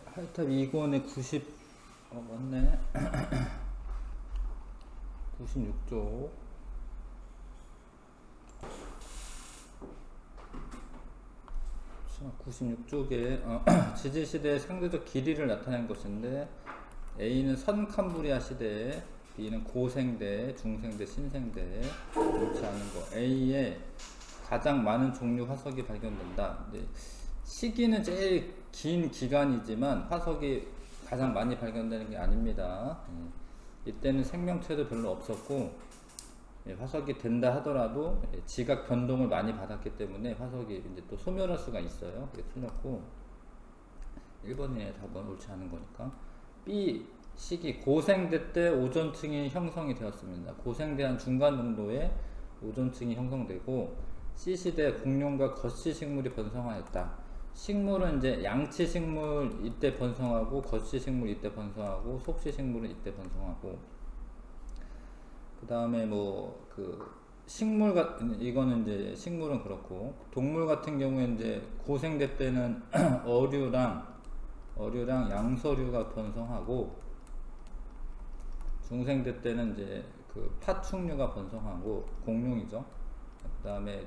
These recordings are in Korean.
하이탑 2권에 맞네. 96쪽. 96쪽에 지지시대의 상대적 길이를 나타낸 것인데, A는 선캄브리아 시대, B는 고생대, 중생대, 신생대, 옳지 않은 거. A에 가장 많은 종류 화석이 발견된다. 시기는 제일 긴 기간이지만 화석이 가장 많이 발견되는 게 아닙니다. 이때는 생명체도 별로 없었고, 화석이 된다 하더라도 지각 변동을 많이 받았기 때문에 화석이 이제 또 소멸할 수가 있어요. 그게 틀렸고, 1번의 답은 옳지 않은 거니까. B 시기 고생대 때 오존층이 형성이 되었습니다. 고생대한 중간 농도의 오존층이 형성되고, C 시대 공룡과 거치 식물이 번성하였다. 식물은 이제 양치 식물 이때 번성하고, 거치 식물 이때 번성하고, 속시 식물은 이때 번성하고, 그 다음에 식물 이거는 이제 식물은 그렇고, 동물 같은 경우에 이제 고생대 때는 어류랑 양서류가 번성하고, 중생대 때는 이제 파충류가 번성하고, 공룡이죠. 그 다음에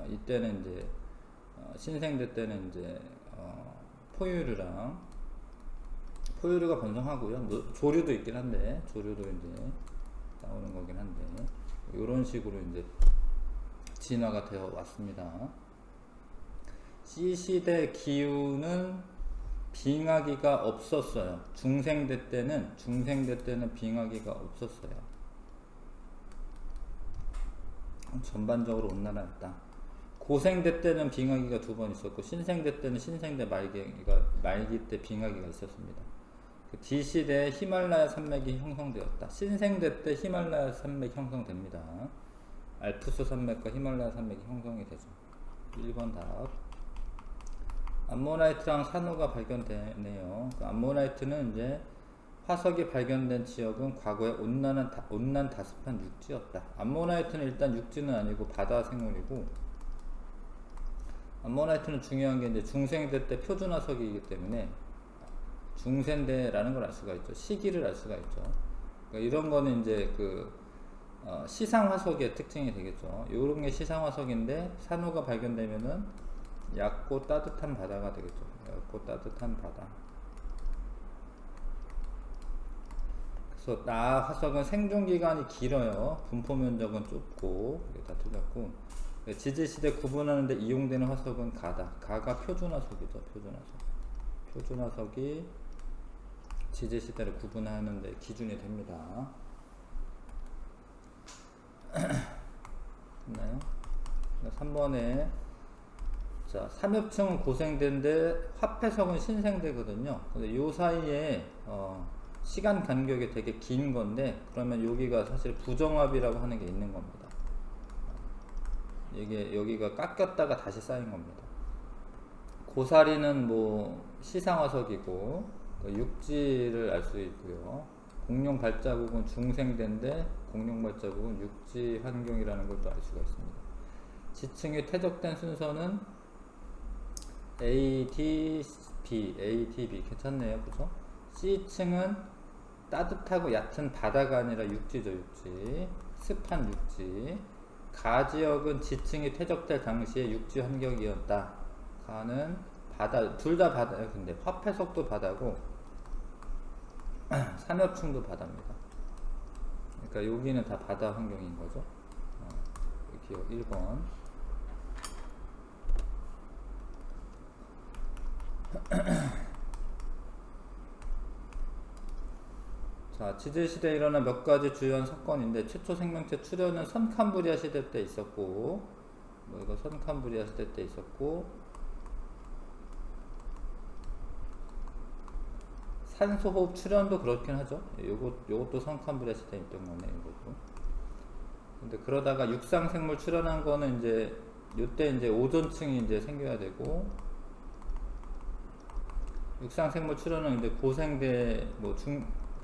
이때는 이제 신생대 때는 이제 포유류가 번성하고요. 조류도 있긴 한데, 조류도 이제 나오는 거긴 한데, 이런 식으로 이제 진화가 되어 왔습니다. C시대 기후는 빙하기가 없었어요. 중생대 때는 빙하기가 없었어요. 전반적으로 온난화였다. 고생대 때는 빙하기가 2번 있었고, 신생대 때는 신생대 말기 때 빙하기가 있었습니다. D시대에 히말라야 산맥이 형성되었다. 신생대 때 히말라야 산맥이 형성됩니다. 알프스 산맥과 히말라야 산맥이 형성이 되죠. 1번 답. 암모나이트랑 산호가 발견되네요. 암모나이트는 이제 화석이 발견된 지역은 과거에 온난 다습한 육지였다. 암모나이트는 일단 육지는 아니고 바다 생물이고, 암모나이트는 중요한 게 이제 중생대 때 표준화석이기 때문에 중생대라는 걸 알 수가 있죠. 시기를 알 수가 있죠. 그러니까 이런 거는 이제 시상화석의 특징이 되겠죠. 이런 게 시상화석인데, 산호가 발견되면은 얕고 따뜻한 바다가 되겠죠. 얕고 따뜻한 바다. 그래서 화석은 생존기간이 길어요. 분포 면적은 좁고, 이게 다 틀렸고. 지지시대 구분하는데 이용되는 화석은 가가 표준화석이죠. 표준화석이 지지시대를 구분하는 데 기준이 됩니다. 됐나요? 3번에 삼엽층은 고생대인데 화폐석은 신생대거든요. 근데 요 사이에 시간 간격이 되게 긴 건데, 그러면 여기가 사실 부정합이라고 하는 게 있는 겁니다. 이게 여기가 깎였다가 다시 쌓인 겁니다. 고사리는 시상화석이고, 육지를 알 수 있고요. 공룡 발자국은 중생대인데, 공룡 발자국은 육지 환경이라는 걸 또 알 수가 있습니다. 지층이 퇴적된 순서는 A, D, B 괜찮네요, 그죠? C층은 따뜻하고 얕은 바다가 아니라 육지죠, 육지. 습한 육지. 가 지역은 지층이 퇴적될 당시에 육지 환경이었다. 가는 바다, 둘 다 바다예요. 근데 화폐석도 바다고 삼엽층도 바다입니다. 그러니까 여기는 다 바다 환경인 거죠. 기억 1번. 자, 지질시대에 일어난 몇 가지 주요한 사건인데, 최초 생명체 출현은 선캄브리아 시대 때 있었고, 이거 선캄브리아 시대 때 있었고, 산소호흡 출현도 그렇긴 하죠. 요것도 선캄브리아 시대에 있던 거네, 이것도. 근데 그러다가 육상생물 출현한 거는 이제 요때 이제 오존층이 이제 생겨야 되고, 육상생물 출현은 이제 고생대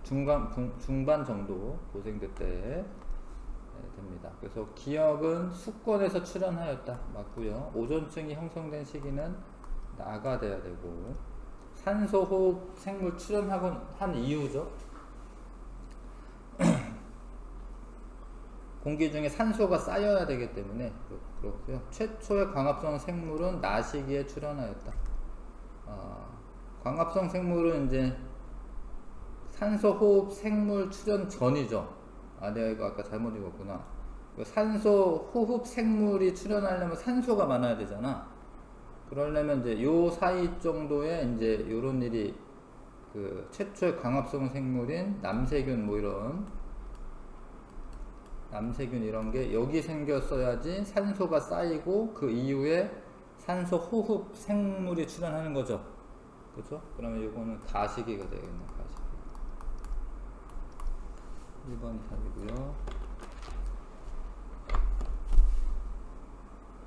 중반 정도 고생대 때 됩니다. 그래서 기역은 수권에서 출현하였다. 맞고요. 오존층이 형성된 시기는 나가 돼야 되고, 산소 호흡 생물 출현하고 한 이유죠. 공기 중에 산소가 쌓여야 되기 때문에 그렇고요. 최초의 광합성 생물은 나시기에 출현하였다. 광합성 생물은 이제 산소 호흡 생물 출현 전이죠. 내가 이거 아까 잘못 읽었구나. 산소 호흡 생물이 출현하려면 산소가 많아야 되잖아. 그러려면 이제 요 사이 정도에 이제 요런 일이 그 최초의 광합성 생물인 남세균 뭐 이런 남세균 이런 게 여기 생겼어야지 산소가 쌓이고 그 이후에 산소 호흡 생물이 출현하는 거죠. 그렇죠? 그러면 이거는 가시기가 되겠네. 가시기. 1번 답이고요.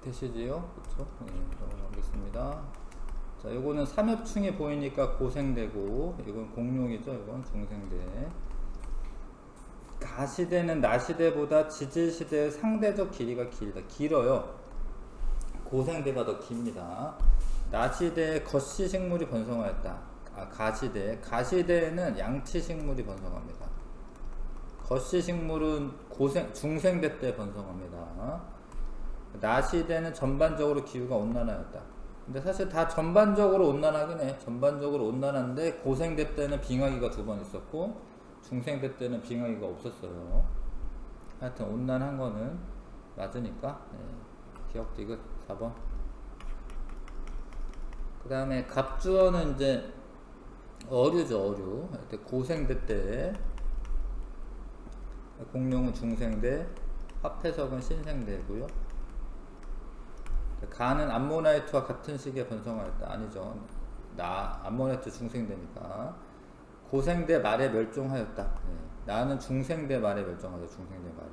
되시지요? 그렇죠? 네, 넘어가겠습니다. 자, 요거는 삼엽충이 보이니까 고생되고, 이건 공룡이죠. 이건 중생대. 가시대는 나시대보다 지질시대의 상대적 길이가 길어요. 고생대가 더 깁니다. 나시대에 겉시식물이 번성하였다. 가시대에는 양치식물이 번성합니다. 겉시식물은 중생대 때 번성합니다. 나시대는 전반적으로 기후가 온난하였다. 근데 사실 다 전반적으로 온난하긴 해. 전반적으로 온난한데 고생대 때는 빙하기가 2번 있었고 중생대 때는 빙하기가 없었어요. 하여튼 온난한 거는 맞으니까 기억 디귿 4번. 그 다음에 갑주어는 이제 어류죠. 어류. 고생대 때 공룡은 중생대, 화폐석은 신생대고요. 가는 암모나이트와 같은 시기에 번성하였다. 아니죠. 암모나이트 중생대니까. 고생대 말에 멸종하였다. 나는 중생대 말에 멸종하죠. 중생대 말에.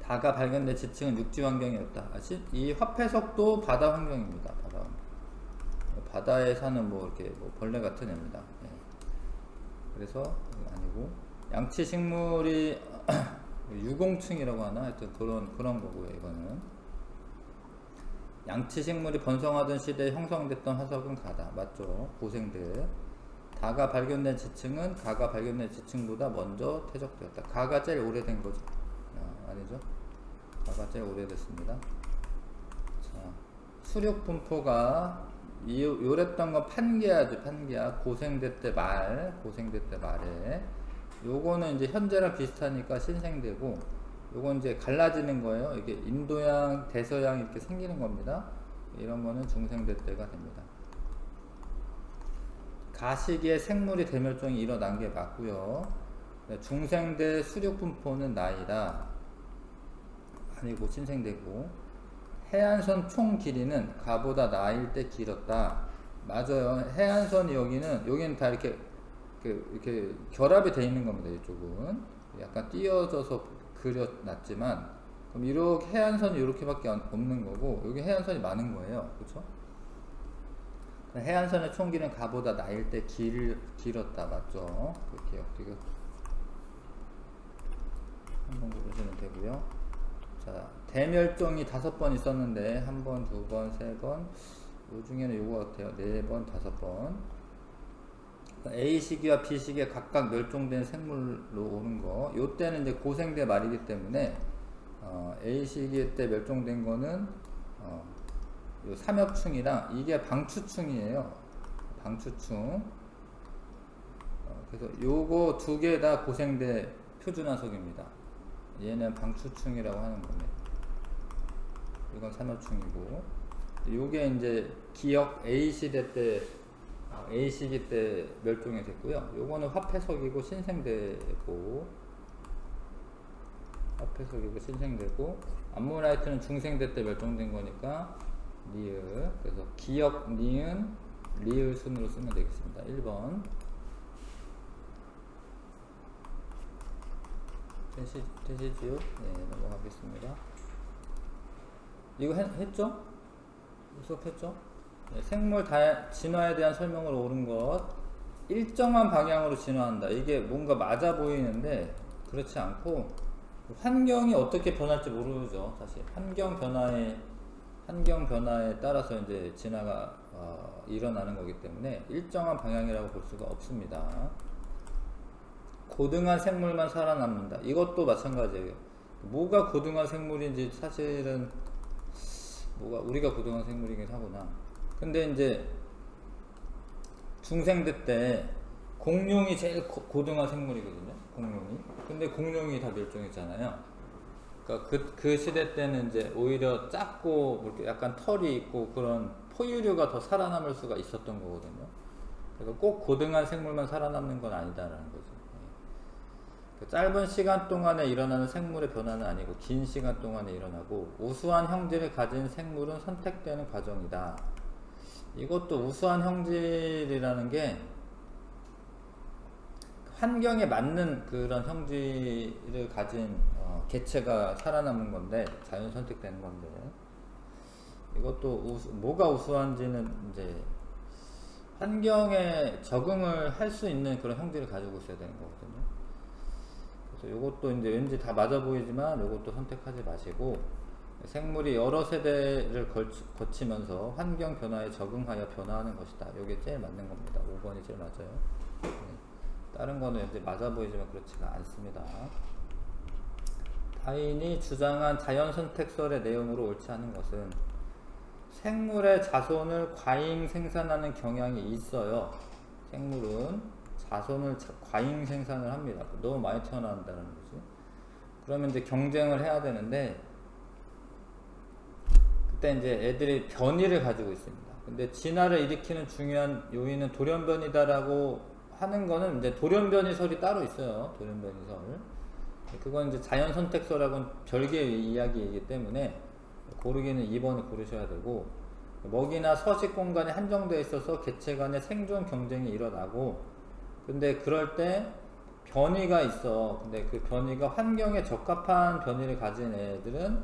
다가 발견된 지층은 육지 환경이었다. 이 화폐석도 바다 환경입니다. 바다 환경. 바다에 사는 뭐 이렇게 뭐 벌레 같은 애입니다. 그래서 아니고 양치 식물이 유공층이라고 하나 하여튼 그런 거고요. 이거는 양치 식물이 번성하던 시대에 형성됐던 화석은 가다. 맞죠? 고생대. 다가 발견된 지층은 가가 발견된 지층보다 먼저 퇴적되었다. 가가 제일 오래된 거죠. 아니죠? 가가 제일 오래됐습니다. 자, 수륙 분포가 요랬던 건 판계야죠. 판계야. 고생대 때 말에 요거는 이제 현재랑 비슷하니까 신생대고 요건 이제 갈라지는 거예요. 이게 인도양, 대서양 이렇게 생기는 겁니다. 이런 거는 중생대 때가 됩니다. 가시기에 생물이 대멸종이 일어난 게 맞고요. 중생대 수륙 분포는 나이다. 아니고 신생대고 해안선 총 길이는 가보다 나일 때 길었다. 맞아요. 해안선이 여기는 다 이렇게 결합이 되어 있는 겁니다. 이쪽은 약간 띄어져서 그려놨지만 그럼 이렇게 해안선이 이렇게밖에 없는 거고 여기 해안선이 많은 거예요. 그렇죠? 해안선의 총 길이는 가보다 나일 때 길었다. 맞죠? 그렇게 역디귿 한번 고르시면 되고요. 자, 대멸종이 5번 있었는데 1번, 2번, 3번 요 중에는 요거 같아요. 4번, 5번. A 시기와 B 시기에 각각 멸종된 생물로 오는 거. 요 때는 이제 고생대 말이기 때문에 A 시기 때 멸종된 거는 요 삼엽충이랑 이게 방추충이에요. 방추충. 그래서 요거 2개 다 고생대 표준화석입니다. 얘는 방추충이라고 하는 겁니다. 이건 삼엽충이고, 요게 이제 기역 A 시대 때, A 시기 때 멸종이 됐고요. 요거는 화폐석이고 신생대고, 암모나이트는 중생대 때 멸종된 거니까 리을. 그래서 기역 니은 리을 순으로 쓰면 되겠습니다. 1번. 되시지요? 네, 넘어가겠습니다. 이거 했죠? 수업했죠? 네, 생물 진화에 대한 설명으로 옳은 것. 일정한 방향으로 진화한다. 이게 뭔가 맞아 보이는데 그렇지 않고 환경이 어떻게 변할지 모르죠. 사실 환경 변화에 환경 변화에 따라서 이제 진화가 일어나는 거기 때문에 일정한 방향이라고 볼 수가 없습니다. 고등한 생물만 살아남는다. 이것도 마찬가지예요. 뭐가 고등한 생물인지 사실은 뭐가 우리가 고등한 생물이긴 하구나. 근데 이제 중생대 때 공룡이 제일 고등한 생물이거든요. 공룡이. 근데 공룡이 다 멸종했잖아요. 그러니까 그 시대 때는 이제 오히려 작고 뭐 이렇게 약간 털이 있고 그런 포유류가 더 살아남을 수가 있었던 거거든요. 그래서 꼭 고등한 생물만 살아남는 건 아니다라는 거죠. 그 짧은 시간 동안에 일어나는 생물의 변화는 아니고 긴 시간 동안에 일어나고 우수한 형질을 가진 생물은 선택되는 과정이다. 이것도 우수한 형질이라는 게 환경에 맞는 그런 형질을 가진 개체가 살아남는 건데 자연 선택되는 건데 이것도 뭐가 우수한지는 이제 환경에 적응을 할 수 있는 그런 형질을 가지고 있어야 되는 거거든요. 그래서 이것도 이제 왠지 다 맞아 보이지만 이것도 선택하지 마시고 생물이 여러 세대를 거치면서 환경 변화에 적응하여 변화하는 것이다. 이게 제일 맞는 겁니다. 5번이 제일 맞아요. 네. 다른 거는 이제 맞아 보이지만 그렇지가 않습니다. 다윈이 주장한 자연선택설의 내용으로 옳지 않은 것은 생물의 자손을 과잉 생산하는 경향이 있어요. 생물은 자손을 과잉 생산을 합니다. 너무 많이 태어난다는 거지. 그러면 이제 경쟁을 해야 되는데 그때 이제 애들이 변이를 가지고 있습니다. 근데 진화를 일으키는 중요한 요인은 돌연변이다라고 하는 거는 이제 돌연변이설이 따로 있어요. 돌연변이설. 그건 이제 자연선택설하고는 별개의 이야기이기 때문에 고르기는 2번을 고르셔야 되고 먹이나 서식 공간이 한정되어 있어서 개체 간의 생존 경쟁이 일어나고 근데 그럴 때 변이가 있어. 근데 그 변이가 환경에 적합한 변이를 가진 애들은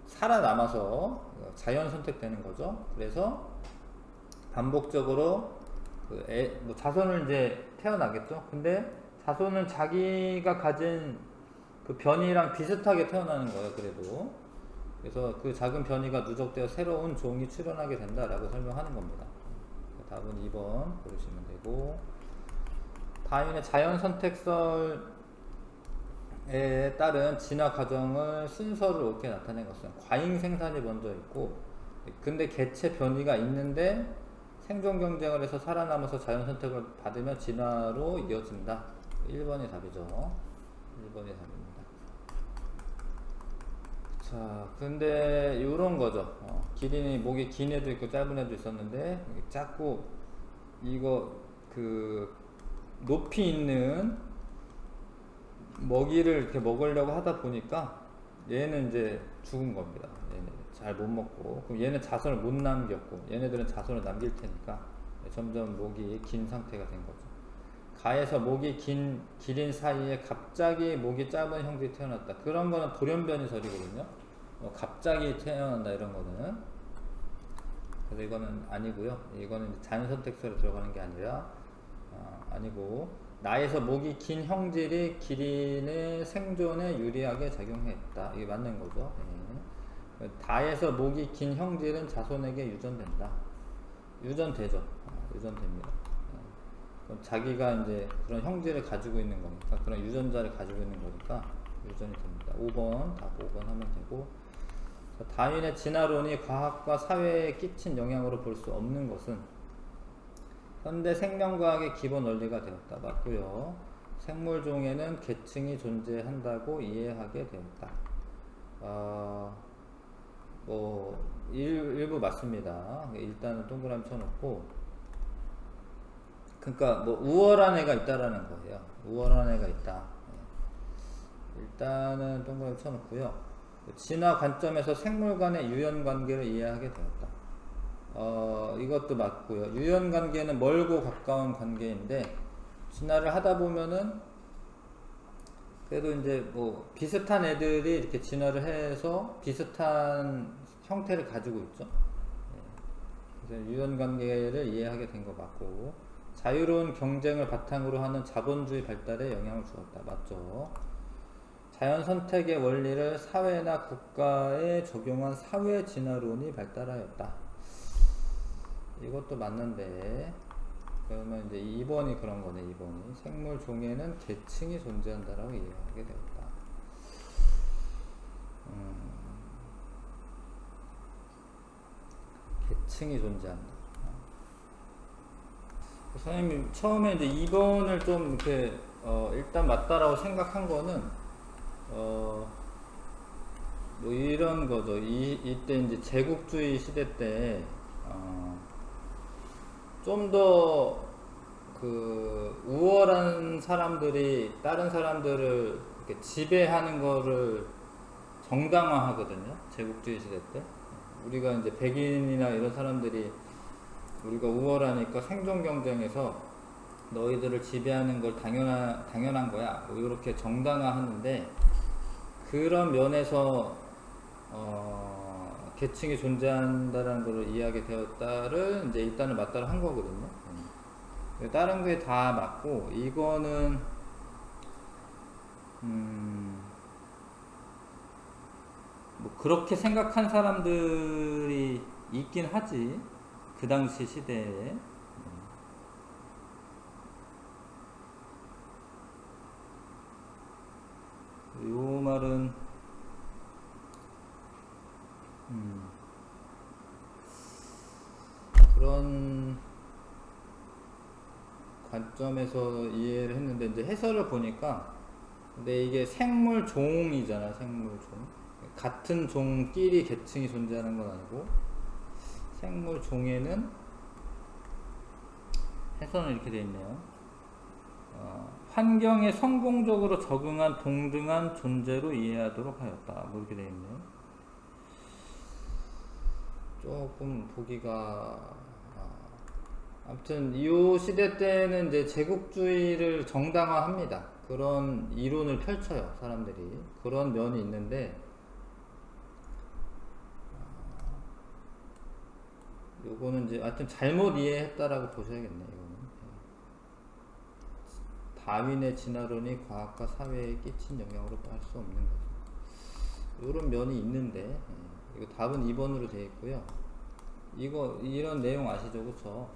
살아남아서 자연 선택되는 거죠. 그래서 반복적으로 뭐 자손을 이제 태어나겠죠. 근데 자손은 자기가 가진 그 변이랑 비슷하게 태어나는 거예요. 그래서 그 작은 변이가 누적되어 새로운 종이 출현하게 된다라고 설명하는 겁니다. 답은 2번 고르시면 되고 다윈의 자연선택설에 따른 진화 과정을 순서를 옳게 나타낸 것은 과잉 생산이 먼저 있고 근데 개체 변이가 있는데 생존 경쟁을 해서 살아남아서 자연선택을 받으면 진화로 이어진다. 1번이 답이죠. 1번이 답입니다. 자, 근데 요런 거죠. 기린이 목이 긴 애도 있고 짧은 애도 있었는데 작고 이거 그 높이 있는 먹이를 이렇게 먹으려고 하다 보니까 얘는 이제 죽은 겁니다. 얘는 잘 못 먹고 그럼 얘는 자손을 못 남겼고 얘네들은 자손을 남길 테니까 점점 목이 긴 상태가 된 거죠. 가에서 목이 긴 기린 사이에 갑자기 목이 짧은 형질이 태어났다. 그런 거는 돌연변이설이거든요. 갑자기 태어난다 이런 거는. 그래서 이거는 아니고요. 이거는 자연선택설에 들어가는 게 아니라 아니고 나에서 목이 긴 형질이 기린의 생존에 유리하게 작용했다. 이게 맞는 거죠. 예. 다에서 목이 긴 형질은 자손에게 유전된다. 유전되죠. 유전됩니다. 그럼 자기가 이제 그런 형질을 가지고 있는 거니까 그런 유전자를 가지고 있는 거니까 유전이 됩니다. 5번 답 5번 하면 되고 다윈의 진화론이 과학과 사회에 끼친 영향으로 볼 수 없는 것은 현대 생명과학의 기본 원리가 되었다. 맞고요. 생물종에는 계층이 존재한다고 이해하게 되었다. 뭐 일부 맞습니다. 일단은 동그라미 쳐놓고 그러니까 뭐 우월한 애가 있다라는 거예요. 우월한 애가 있다. 일단은 동그라미 쳐놓고요. 진화 관점에서 생물 간의 유연 관계를 이해하게 되었다. 이것도 맞고요. 유연 관계는 멀고 가까운 관계인데 진화를 하다 보면은 그래도 이제 뭐 비슷한 애들이 이렇게 진화를 해서 비슷한 형태를 가지고 있죠. 그래서 유연 관계를 이해하게 된 거 맞고 자유로운 경쟁을 바탕으로 하는 자본주의 발달에 영향을 주었다. 맞죠? 자연 선택의 원리를 사회나 국가에 적용한 사회 진화론이 발달하였다. 이것도 맞는데, 그러면 이제 2번이 그런 거네. 2번이 생물 종에는 계층이 존재한다라고 이해하게 되었다. 계층이 존재한다. 선생님이 처음에 이제 2번을 좀 이렇게 일단 맞다라고 생각한 거는 뭐 이런 거죠. 이때 이제 제국주의 시대 때 좀 더 그 우월한 사람들이 다른 사람들을 이렇게 지배하는 거를 정당화하거든요. 제국주의 시대 때 우리가 이제 백인이나 이런 사람들이 우리가 우월하니까 생존 경쟁에서 너희들을 지배하는 걸 당연한 거야. 뭐 이렇게 정당화하는데 그런 면에서 계층이 존재한다는 걸 이해하게 되었다를 이제 일단은 맞다를 한 거거든요. 다른 게 다 맞고 이거는 뭐 그렇게 생각한 사람들이 있긴 하지. 그 당시 시대에. 요 말은 그런 관점에서 이해를 했는데 이제 해설을 보니까 근데 이게 생물 종이잖아. 생물 종. 같은 종끼리 계층이 존재하는 건 아니고 생물 종에는 해설은 이렇게 되어 있네요. 환경에 성공적으로 적응한 동등한 존재로 이해하도록 하였다. 뭐 이렇게 되어 있네요. 조금 보기가 아무튼 이 시대 때는 이제 제국주의를 정당화합니다. 그런 이론을 펼쳐요. 사람들이 그런 면이 있는데 요거는 이제 하여튼 잘못 이해했다라고 보셔야겠네. 이거는 다윈의 진화론이 과학과 사회에 끼친 영향으로 할 수 없는 거죠. 이런 면이 있는데 이거 답은 2번으로 되어 있고요. 이런 내용 아시죠, 그렇죠?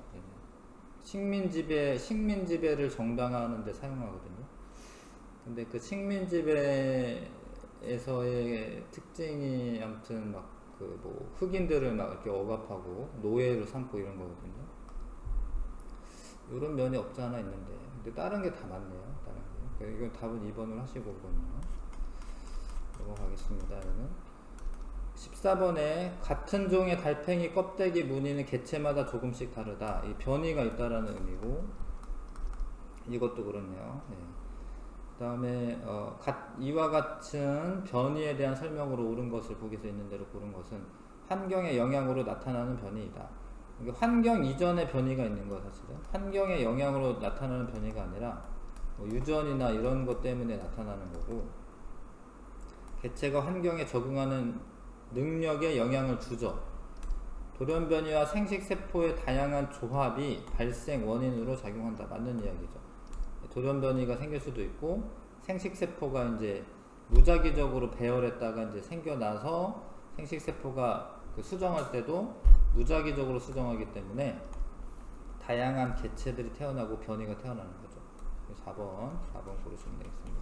식민지배를 정당화하는 데 사용하거든요. 근데 그 식민지배에서의 특징이 아무튼 막 그 뭐 흑인들을 막 이렇게 억압하고 노예로 삼고 이런 거거든요. 이런 면이 없지 않아 있는데, 근데 다른 게 다 맞네요. 다른 게. 이건 답은 2번을 하시고 오거든요. 넘어가겠습니다. 이거는 14번에 같은 종의 달팽이 껍데기 무늬는 개체마다 조금씩 다르다. 이 변이가 있다라는 의미고, 이것도 그렇네요. 네. 그 다음에 이와 같은 변이에 대한 설명으로 옳은 것을 보기에서 있는 대로 고른 것은 환경의 영향으로 나타나는 변이이다. 그러니까 환경 이전의 변이가 있는 거 사실은 환경의 영향으로 나타나는 변이가 아니라 뭐 유전이나 이런 것 때문에 나타나는 거고, 개체가 환경에 적응하는 능력에 영향을 주죠. 돌연변이와 생식세포의 다양한 조합이 발생 원인으로 작용한다. 맞는 이야기죠. 돌연변이가 생길 수도 있고 생식세포가 이제 무작위적으로 배열했다가 이제 생겨나서 생식세포가 그 수정할 때도 무작위적으로 수정하기 때문에 다양한 개체들이 태어나고 변이가 태어나는 거죠. 4번 고르시면 되겠습니다.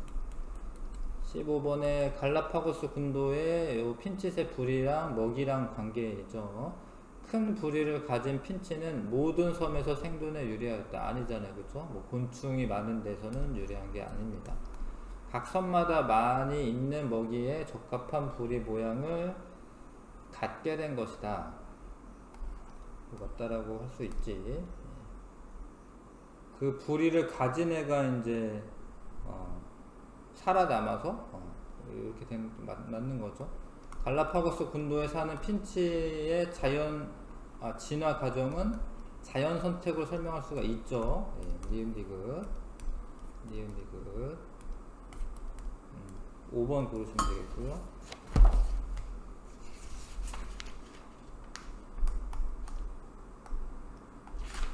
15번에 갈라파고스 군도의 요 핀칫의 부리랑 먹이랑 관계이죠. 큰 부리를 가진 핀치는 모든 섬에서 생존에 유리하였다. 아니잖아요. 그쵸? 뭐 곤충이 많은 데서는 유리한 게 아닙니다. 각 섬마다 많이 있는 먹이에 적합한 부리 모양을 갖게 된 것이다. 맞다라고 할 수 있지. 그 부리를 가진 애가 이제 살아남아서 이렇게 맞는 거죠. 갈라파고스 군도에 사는 핀치의 진화 과정은 자연 선택으로 설명할 수가 있죠. 니은 디귿 5번 고르시면 되겠고요.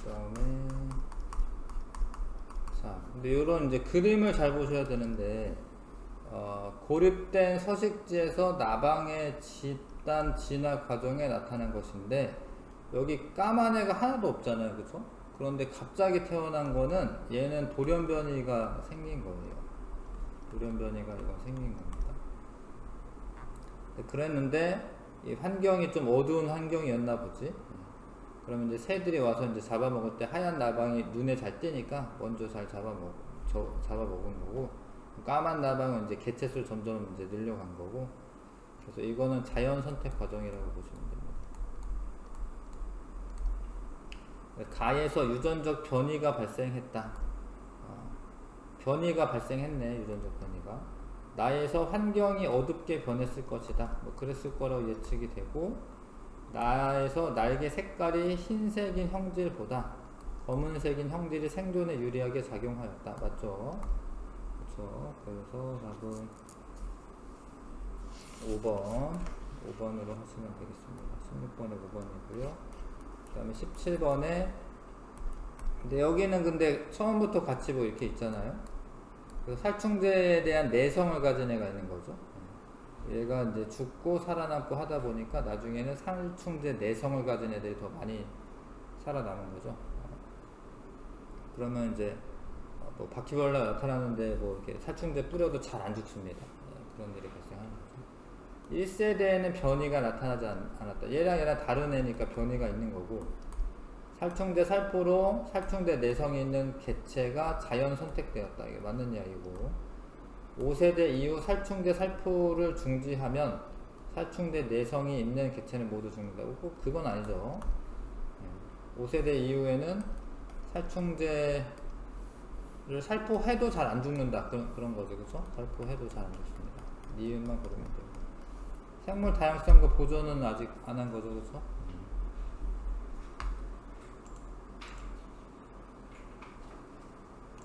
그 다음에 근데 이런 이제 그림을 잘 보셔야 되는데 고립된 서식지에서 나방의 집단 진화 과정에 나타난 것인데 여기 까만 애가 하나도 없잖아요, 그쵸? 그런데 갑자기 태어난 거는 얘는 돌연변이가 생긴 거예요. 돌연변이가 이거 생긴 겁니다. 그랬는데 이 환경이 좀 어두운 환경이었나 보지. 그러면 이제 새들이 와서 이제 잡아먹을 때 하얀 나방이 눈에 잘 띄니까 먼저 잘 잡아먹은 거고, 까만 나방은 이제 개체수를 점점 이제 늘려간 거고, 그래서 이거는 자연 선택 과정이라고 보시면 됩니다. 가에서 유전적 변이가 발생했다. 변이가 발생했네, 유전적 변이가. 나에서 환경이 어둡게 변했을 것이다. 뭐 그랬을 거라고 예측이 되고, 나에서 날개 색깔이 흰색인 형질보다 검은색인 형질이 생존에 유리하게 작용하였다. 맞죠? 그렇죠. 그래서 답은 5번으로 하시면 되겠습니다. 16번에 5번이고요. 그 다음에 17번에 근데 여기는 근데 처음부터 같이 뭐 이렇게 있잖아요. 그래서 살충제에 대한 내성을 가진 애가 있는 거죠. 얘가 이제 죽고 살아남고 하다 보니까 나중에는 살충제 내성을 가진 애들이 더 많이 살아남은 거죠. 그러면 이제 뭐 바퀴벌레가 나타나는데 뭐 이렇게 살충제 뿌려도 잘 안 죽습니다. 그런 일이 발생하는 거죠. 1세대에는 변이가 나타나지 않았다. 얘랑 다른 애니까 변이가 있는 거고, 살충제 살포로 살충제 내성이 있는 개체가 자연 선택되었다. 이게 맞는 이야기고, 5세대 이후 살충제 살포를 중지하면 살충제 내성이 있는 개체는 모두 죽는다고? 꼭 그건 아니죠. 5세대 이후에는 살충제를 살포해도 잘 안 죽는다. 그런 거죠. 그쵸? 살포해도 잘 안 죽습니다. 니은만 고르면 돼요. 생물 다양성과 보존은 아직 안 한 거죠. 그쵸?